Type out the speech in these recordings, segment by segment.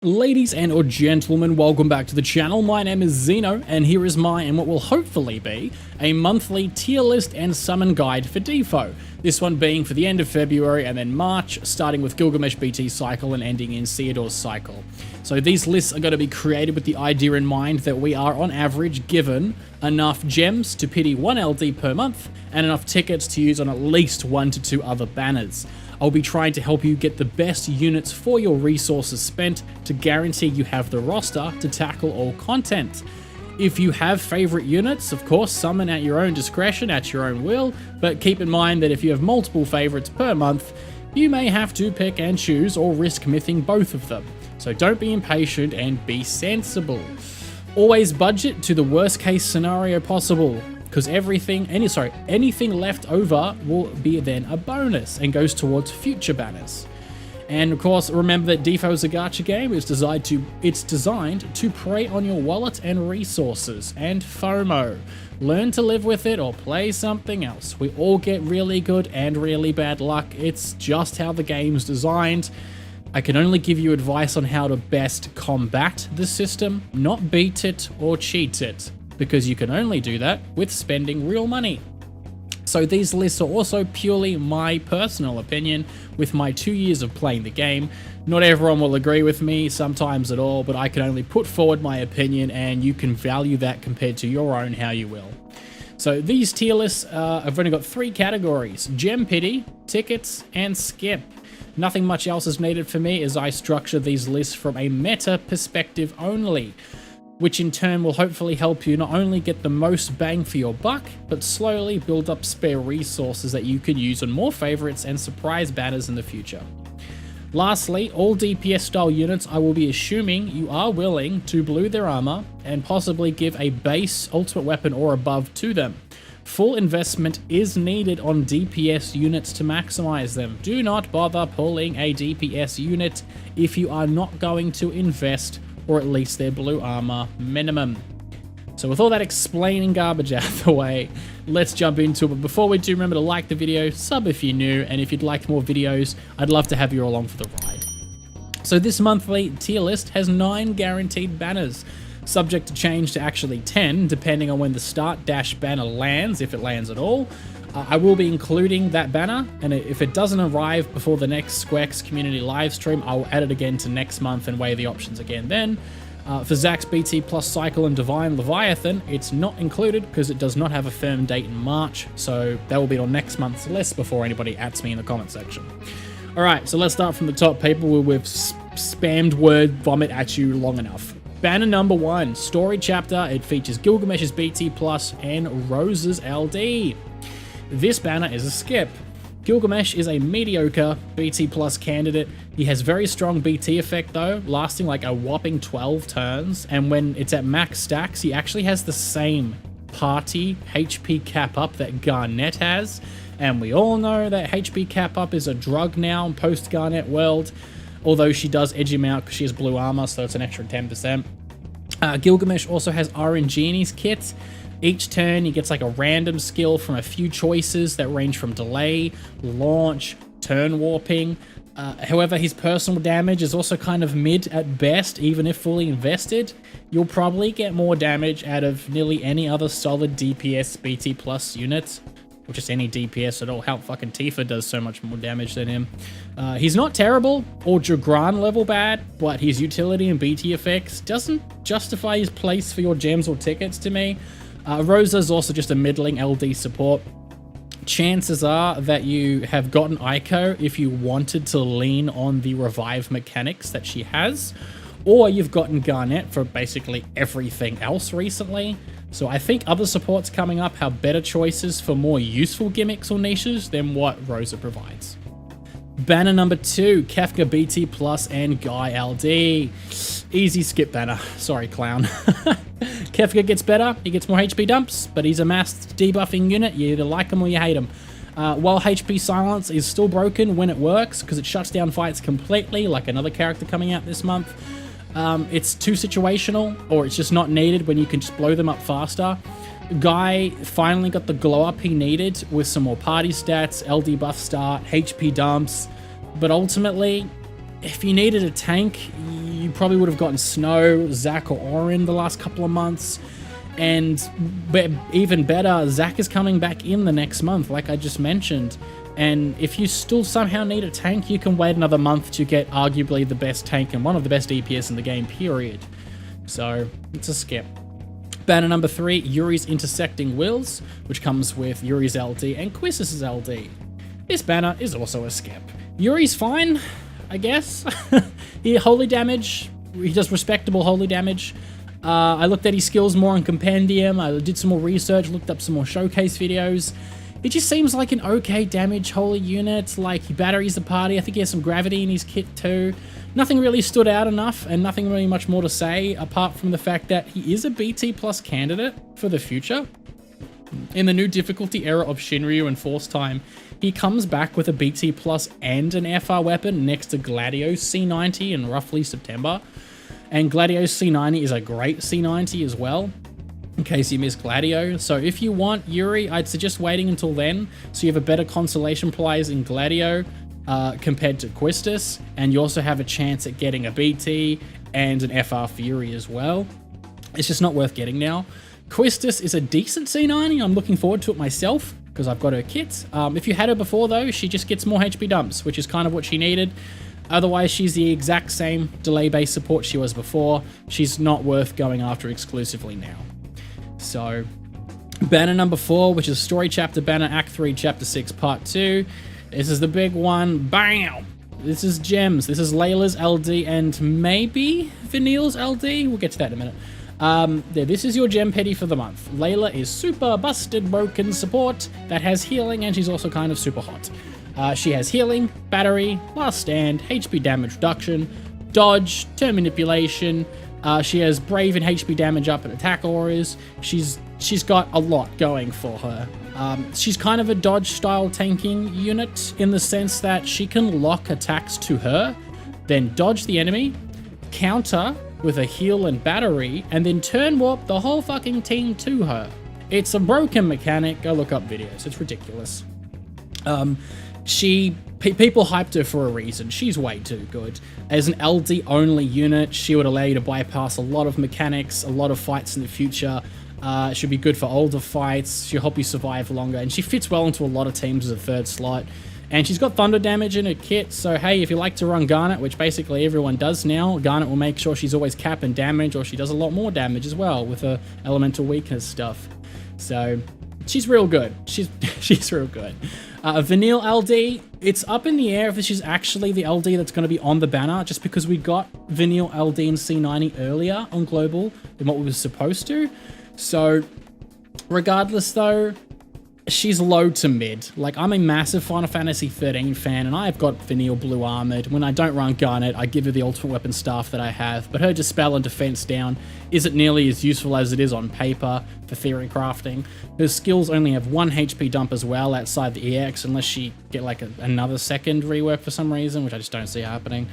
Ladies and or gentlemen, welcome back to the channel. My name is Xeno, and here is my and what will hopefully be a monthly tier list and summon guide for DFFOO. This one being for the end of February and then March, starting with Gilgamesh BT cycle and ending in Theodore's cycle. So these lists are going to be created with the idea in mind that we are on average given enough gems to pity 1 LD per month and enough tickets to use on at least 1 to 2 other banners. I'll be trying to help you get the best units for your resources spent to guarantee you have the roster to tackle all content. If you have favorite units, of course, summon at your own discretion, at your own will, but keep in mind that if you have multiple favorites per month, you may have to pick and choose or risk mything both of them. So don't be impatient and be sensible. Always budget to the worst case scenario possible, because anything left over will be then a bonus and goes towards future banners. And of course, remember that DFFOO is a gacha game. It's designed to prey on your wallet and resources and FOMO. Learn to live with it or play something else. We all get really good and really bad luck. It's just how the game's designed. I can only give you advice on how to best combat the system, not beat it or cheat it, because you can only do that with spending real money. So these lists are also purely my personal opinion with my 2 years of playing the game. Not everyone will agree with me, sometimes at all, but I can only put forward my opinion and you can value that compared to your own how you will. So these tier lists, I've only got 3 categories: gem pity, tickets, and skip. Nothing much else is needed for me as I structure these lists from a meta perspective only, which in turn will hopefully help you not only get the most bang for your buck, but slowly build up spare resources that you can use on more favorites and surprise banners in the future. Lastly, all DPS style units I will be assuming you are willing to blue their armor and possibly give a base ultimate weapon or above to them. Full investment is needed on DPS units to maximize them. Do not bother pulling a DPS unit if you are not going to invest or at least their blue armor minimum. So with all that explaining garbage out of the way, let's jump into it. But before we do, remember to like the video, sub if you're new, and if you'd like more videos, I'd love to have you along for the ride. So this monthly tier list has 9 guaranteed banners, subject to change to actually 10, depending on when the start dash banner lands, if it lands at all. I will be including that banner, and if it doesn't arrive before the next Squex community live stream, I'll add it again to next month and weigh the options again then. For Zack's BT plus Cycle and Divine Leviathan, it's not included because it does not have a firm date in March, so that will be on next month's list before anybody ats me in the comment section. Alright, so let's start from the top, people. We've spammed word vomit at you long enough. Banner number 1, Story Chapter. It features Gilgamesh's BT plus and Rose's LD. This banner is a skip. Gilgamesh is a mediocre BT plus candidate. He has very strong BT effect though, lasting like a whopping 12 turns, and when it's at max stacks, he actually has the same party HP cap up that Garnet has, and we all know that HP cap up is a drug now in post Garnet world, although she does edge him out because she has blue armor, so it's an extra 10%. Gilgamesh also has RNG in his kit. Each turn, he gets like a random skill from a few choices that range from delay, launch, turn warping. However, his personal damage is also kind of mid at best, even if fully invested. You'll probably get more damage out of nearly any other solid DPS BT plus unit, or just any DPS at all. How fucking Tifa does so much more damage than him. He's not terrible or Jagran level bad, but his utility and BT effects doesn't justify his place for your gems or tickets to me. Rosa is also just a middling LD support. Chances are that you have gotten Ico if you wanted to lean on the revive mechanics that she has, or you've gotten Garnet for basically everything else recently. So I think other supports coming up have better choices for more useful gimmicks or niches than what Rosa provides. Banner number 2, Kefka BT plus and Guy LD. Easy skip banner. Sorry, clown. Kefka gets better, he gets more HP dumps, but he's a masked debuffing unit. You either like him or you hate him. While HP silence is still broken when it works, because it shuts down fights completely, like another character coming out this month, it's too situational, or it's just not needed when you can just blow them up faster. Guy finally got the glow up he needed with some more party stats, LD buff start, HP dumps, but ultimately, if you needed a tank, you probably would have gotten Snow, Zac, or Orin the last couple of months. And even better, Zac is coming back in the next month, like I just mentioned. And if you still somehow need a tank, you can wait another month to get arguably the best tank and one of the best DPS in the game, period. So, it's a skip. Banner number 3, Yuri's Intersecting Wills, which comes with Yuri's LD and Quistis' LD. This banner is also a skip. Yuri's fine, I guess. Holy damage, he does respectable holy damage. I looked at his skills more on Compendium, I did some more research, looked up some more showcase videos. It just seems like an okay damage holy unit, like he batteries the party. I think he has some gravity in his kit too. Nothing really stood out enough, and nothing really much more to say, apart from the fact that he is a BT plus candidate for the future. In the new difficulty era of Shinryu and Force Time, he comes back with a BT plus and an FR weapon next to Gladio's C90 in roughly September. And Gladio's C90 is a great C90 as well, in case you missed Gladio. So if you want Yuri, I'd suggest waiting until then, so you have a better consolation prize in Gladio compared to Quistis, and you also have a chance at getting a BT and an FR for Yuri as well. It's just not worth getting now. Quistis is a decent C90. I'm looking forward to it myself, because I've got her kit. If you had her before though, she just gets more HP dumps, which is kind of what she needed. Otherwise, she's the exact same delay-based support she was before. She's not worth going after exclusively now. So, banner number 4, which is Story Chapter Banner, Act 3, Chapter 6, Part 2. This is the big one. Bam! This is Gems. This is Layla's LD and maybe Vanille's LD. We'll get to that in a minute. This is your gem petty for the month. Layla is super busted broken support that has healing, and she's also kind of super hot. She has healing, battery, last stand, HP damage reduction, dodge, turn manipulation. She has brave and HP damage up and attack auras. She's got a lot going for her. She's kind of a dodge style tanking unit in the sense that she can lock attacks to her, then dodge the enemy, counter with a heal and battery, and then turn warp the whole fucking team to her. It's a broken mechanic. Go look up videos. It's ridiculous. People hyped her for a reason. She's way too good. As an LD only unit, she would allow you to bypass a lot of mechanics, a lot of fights in the future. She'll be good for older fights. She'll help you survive longer, and she fits well into a lot of teams as a third slot. And she's got thunder damage in her kit, so hey, if you like to run Garnet, which basically everyone does now, Garnet will make sure she's always cap and damage, or she does a lot more damage as well with her elemental weakness stuff. So she's real good. She's real good. Vanille LD, it's up in the air if she's actually the LD that's going to be on the banner, just because we got Vanille LD and C90 earlier on Global than what we were supposed to. So, regardless though, she's low to mid. Like, I'm a massive Final Fantasy 13 fan, and I've got Vanille Blue Armored. When I don't run Garnet, I give her the ultimate weapon staff that I have, but her Dispel and Defense down isn't nearly as useful as it is on paper for theory crafting. Her skills only have 1 HP dump as well outside the EX, unless she get like another second rework for some reason, which I just don't see happening.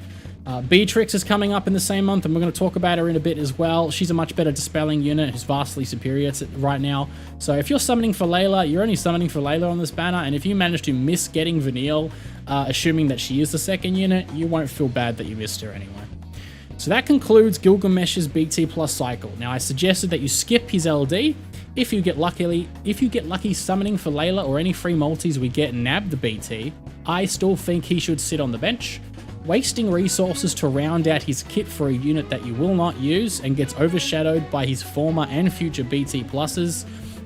Beatrix is coming up in the same month, and we're going to talk about her in a bit as well. She's a much better dispelling unit who's vastly superior to right now. So if you're summoning for Layla, you're only summoning for Layla on this banner, and if you manage to miss getting Vanille, assuming that she is the second unit, you won't feel bad that you missed her anyway. So that concludes Gilgamesh's BT plus cycle. Now I suggested that you skip his LD. If you get lucky summoning for Layla or any free multis we get and nab the BT, I still think he should sit on the bench. Wasting resources to round out his kit for a unit that you will not use and gets overshadowed by his former and future BT pluses,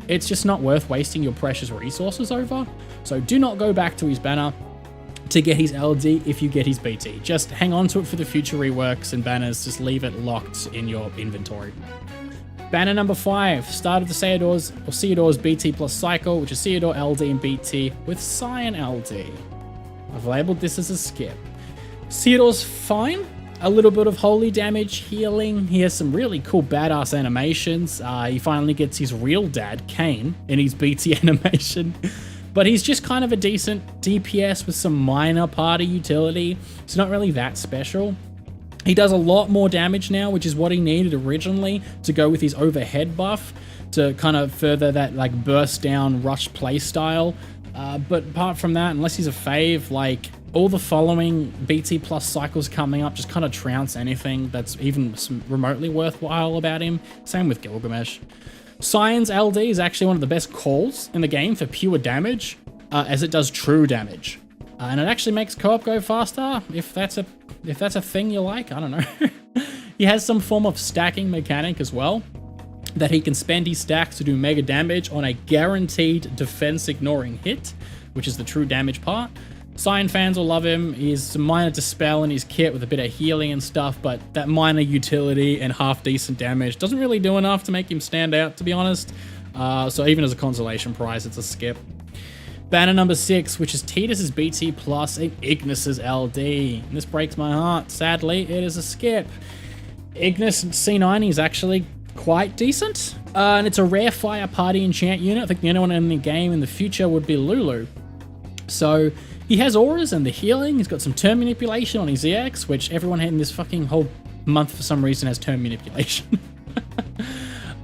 it's just not worth wasting your precious resources over. So do not go back to his banner to get his LD if you get his BT. Just hang on to it for the future reworks and banners, just leave it locked in your inventory. Banner number 5, start of the Ceodore's BT plus cycle, which is Ceodore LD and BT with Cyan LD. I've labeled this as a skip. Ceodore's fine, a little bit of holy damage, healing. He has some really cool badass animations. He finally gets his real dad, Kane, in his BT animation. But he's just kind of a decent DPS with some minor party utility. It's not really that special. He does a lot more damage now, which is what he needed originally to go with his overhead buff to kind of further that like burst down rush play style. But apart from that, unless he's a fave, like all the following BT plus cycles coming up just kind of trounce anything that's even remotely worthwhile about him. Same with Gilgamesh. Cyan's LD is actually one of the best calls in the game for pure damage, as it does true damage. And it actually makes co-op go faster, if that's a thing you like, I don't know. He has some form of stacking mechanic as well, that he can spend his stacks to do mega damage on a guaranteed defense ignoring hit, which is the true damage part. Cyan fans will love him. He has some minor dispel in his kit with a bit of healing and stuff, but that minor utility and half decent damage doesn't really do enough to make him stand out, to be honest. So even as a consolation prize, it's a skip. Banner number 6, which is Titus's BT plus and Ignis's LD. And this breaks my heart. Sadly, it is a skip. Ignis C90 is actually quite decent, and it's a rare fire party enchant unit. I think the only one in the game in the future would be Lulu. So he has auras and the healing. He's got some turn manipulation on his EX, which everyone in this fucking whole month for some reason has turn manipulation.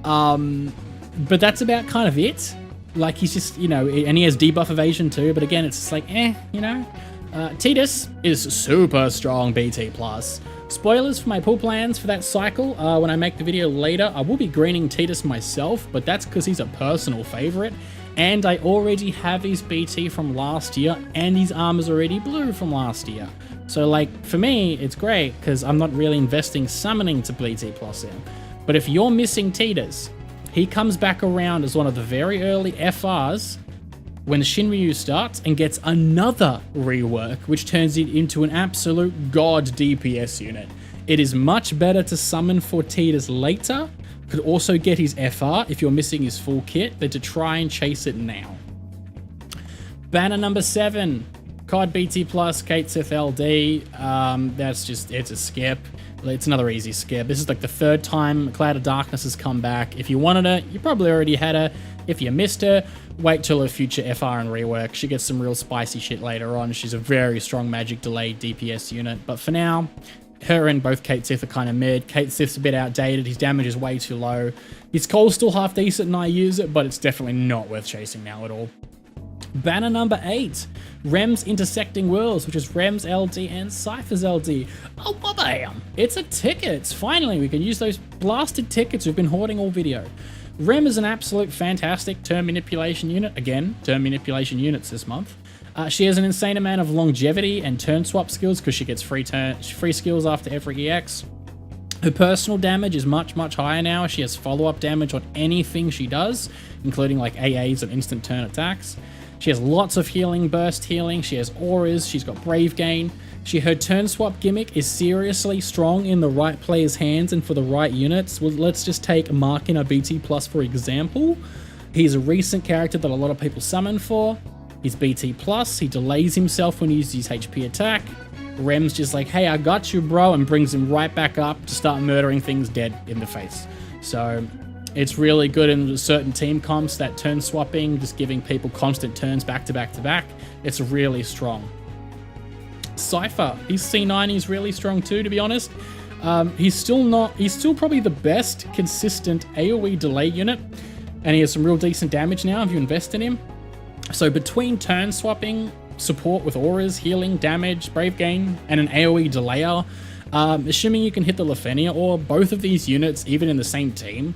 But that's about kind of it. Like, he's just, you know, and he has debuff evasion too, but again, it's just like, you know. Titus is super strong BT+. Spoilers for my pool plans for that cycle. When I make the video later, I will be greening Titus myself, but that's because he's a personal favorite, and I already have his BT from last year, and his armor's already blue from last year. So, like, for me, it's great, because I'm not really investing summoning to BT+ him. But if you're missing Titus, he comes back around as one of the very early FRs when Shinryu starts and gets another rework, which turns it into an absolute god DPS unit. It is much better to summon for Titus later, could also get his FR if you're missing his full kit, than to try and chase it now. Banner number 7, COD BT plus, Kate Sith LD. That's just, it's a skip. It's another easy skip. This is like the 3rd time Cloud of Darkness has come back. If you wanted her, you probably already had her. If you missed her, wait till her future FR and rework. She gets some real spicy shit later on. She's a very strong magic delayed DPS unit. But for now, her and both Kate Sith are kind of mid. Kate Sith's a bit outdated. His damage is way too low. His coal's still half decent and I use it, but it's definitely not worth chasing now at all. Banner number 8, Rem's Intersecting Worlds, which is Rem's LD and Cypher's LD. Oh, bam! It's a ticket! Finally, we can use those blasted tickets we've been hoarding all video. Rem is an absolute fantastic turn manipulation unit. Again, turn manipulation units this month. She has an insane amount of longevity and turn swap skills because she gets free skills after every EX. Her personal damage is much, much higher now. She has follow-up damage on anything she does, including like AAs and instant turn attacks. She has lots of healing, burst healing. She has auras. She's got Brave Gain. Her turn swap gimmick is seriously strong in the right player's hands and for the right units. Well, let's just take Mark in a BT plus for example. He's a recent character that a lot of people summon for. He's BT plus. He delays himself when he uses his HP attack. Rem's just like, hey, I got you, bro, and brings him right back up to start murdering things dead in the face. So it's really good in certain team comps, that turn swapping, just giving people constant turns back to back to back. It's really strong. Cypher, his C90 is really strong too, to be honest. He's still probably the best consistent AoE delay unit, and he has some real decent damage now if you invest in him. So between turn swapping, support with auras, healing, damage, Brave Gain, and an AoE delayer, assuming you can hit the Lufenia or both of these units, even in the same team,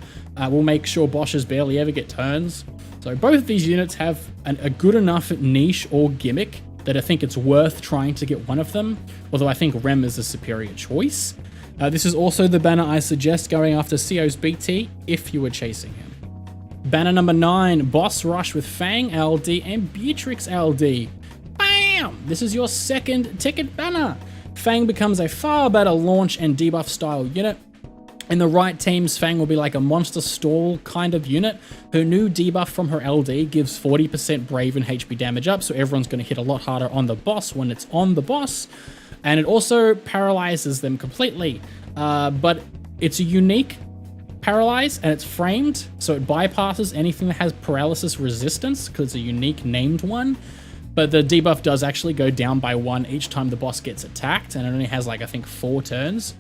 will make sure bosses barely ever get turns. So both of these units have a good enough niche or gimmick that I think it's worth trying to get one of them, although I think Rem is a superior choice. This is also the banner I suggest going after CO's BT if you were chasing him. Banner number 9, Boss Rush with Fang LD and Beatrix LD. Bam! This is your 2nd ticket banner. Fang becomes a far better launch and debuff style unit. In the right teams, Fang will be like a monster stall kind of unit. Her new debuff from her LD gives 40% Brave and HP damage up, so everyone's going to hit a lot harder on the boss when it's on the boss. And it also paralyzes them completely. But it's a unique paralyze, and it's framed, so it bypasses anything that has paralysis resistance, because it's a unique named one. But the debuff does actually go down by 1 each time the boss gets attacked, and it only has like, I think, 4 turns.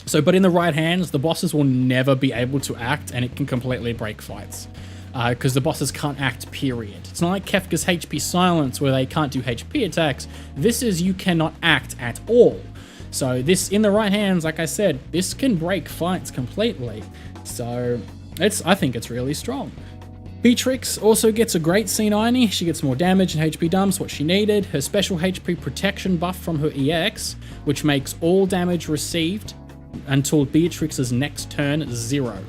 So, but in the right hands, the bosses will never be able to act, and it can completely break fights. because the bosses can't act, period. It's not like Kefka's HP Silence where they can't do HP attacks. This is you cannot act at all. So this, in the right hands, like I said, this can break fights completely. So I think it's really strong. Beatrix also gets a great Xeno. She gets more damage and HP dumps, what she needed. Her special HP protection buff from her EX, which makes all damage received until Beatrix's next turn 0,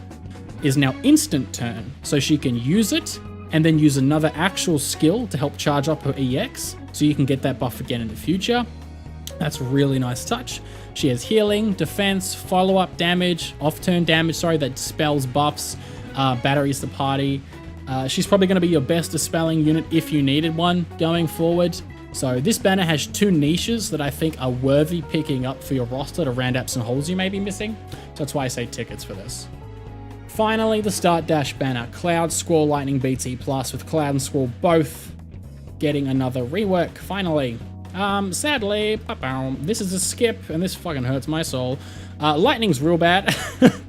is now instant turn. So she can use it and then use another actual skill to help charge up her EX, so you can get that buff again in the future. That's a really nice touch. She has healing, defense, follow-up damage, off-turn damage, that dispels buffs, batteries the party. She's probably going to be your best dispelling unit if you needed one going forward. So this banner has 2 niches that I think are worthy picking up for your roster to round out some holes you may be missing. So that's why I say tickets for this. Finally, the Start Dash banner. Cloud, Squall, Lightning, BT+, with Cloud and Squall both getting another rework, finally. Sadly, this is a skip, and this fucking hurts my soul. Lightning's real bad.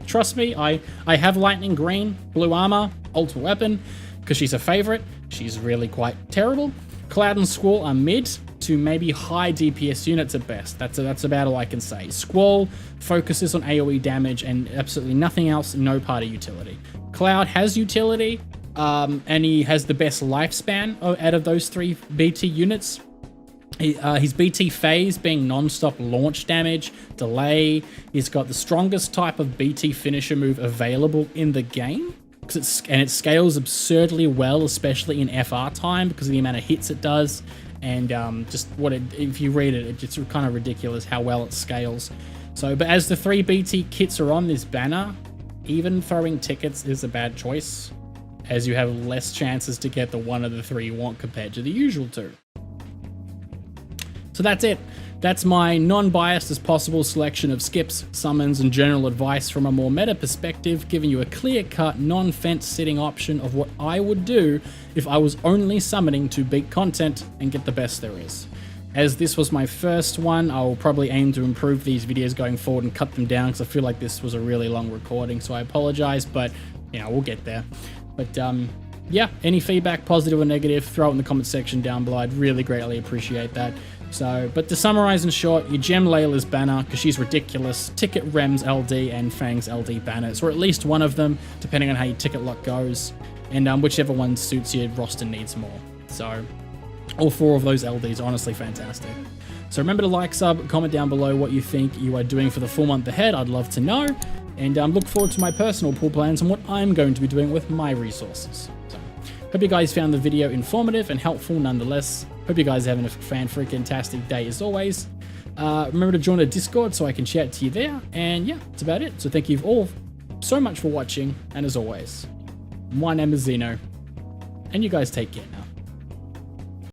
Trust me, I have Lightning Green, Blue Armor, Ultimate Weapon, because she's a favorite. She's really quite terrible. Cloud and Squall are mid to maybe high DPS units at best. That's about all I can say. Squall focuses on AoE damage and absolutely nothing else, no party utility. Cloud has utility, and he has the best lifespan out of those 3 BT units. His BT phase being non-stop launch damage, delay. He's got the strongest type of BT finisher move available in the game, and it scales absurdly well, especially in FR time because of the amount of hits it does, and if you read it, it's kind of ridiculous how well it scales. So, but as the 3 BT kits are on this banner, even throwing tickets is a bad choice, as you have less chances to get the one of the 3 you want compared to the usual 2. So that's it. That's my non-biased as possible selection of skips, summons, and general advice from a more meta perspective, giving you a clear-cut, non-fence-sitting option of what I would do if I was only summoning to beat content and get the best there is. As this was my first one, I'll probably aim to improve these videos going forward and cut them down because I feel like this was a really long recording, so I apologize, but we'll get there. But yeah, any feedback, positive or negative, throw it in the comment section down below. I'd really greatly appreciate that. So, but to summarize in short, you gem Layla's banner because she's ridiculous, ticket Rem's LD and Fang's LD banners, or at least one of them, depending on how your ticket luck goes, and whichever one suits your roster needs more. So, all 4 of those LDs are honestly fantastic. So remember to like, sub, comment down below what you think you are doing for the full month ahead. I'd love to know, and look forward to my personal pool plans and what I'm going to be doing with my resources. So, hope you guys found the video informative and helpful nonetheless. Hope you guys are having a fan-freaking-tastic day as always. Remember to join the Discord so I can chat to you there. And yeah, that's about it. So thank you all so much for watching. And as always, my name is Xeno. And you guys take care now.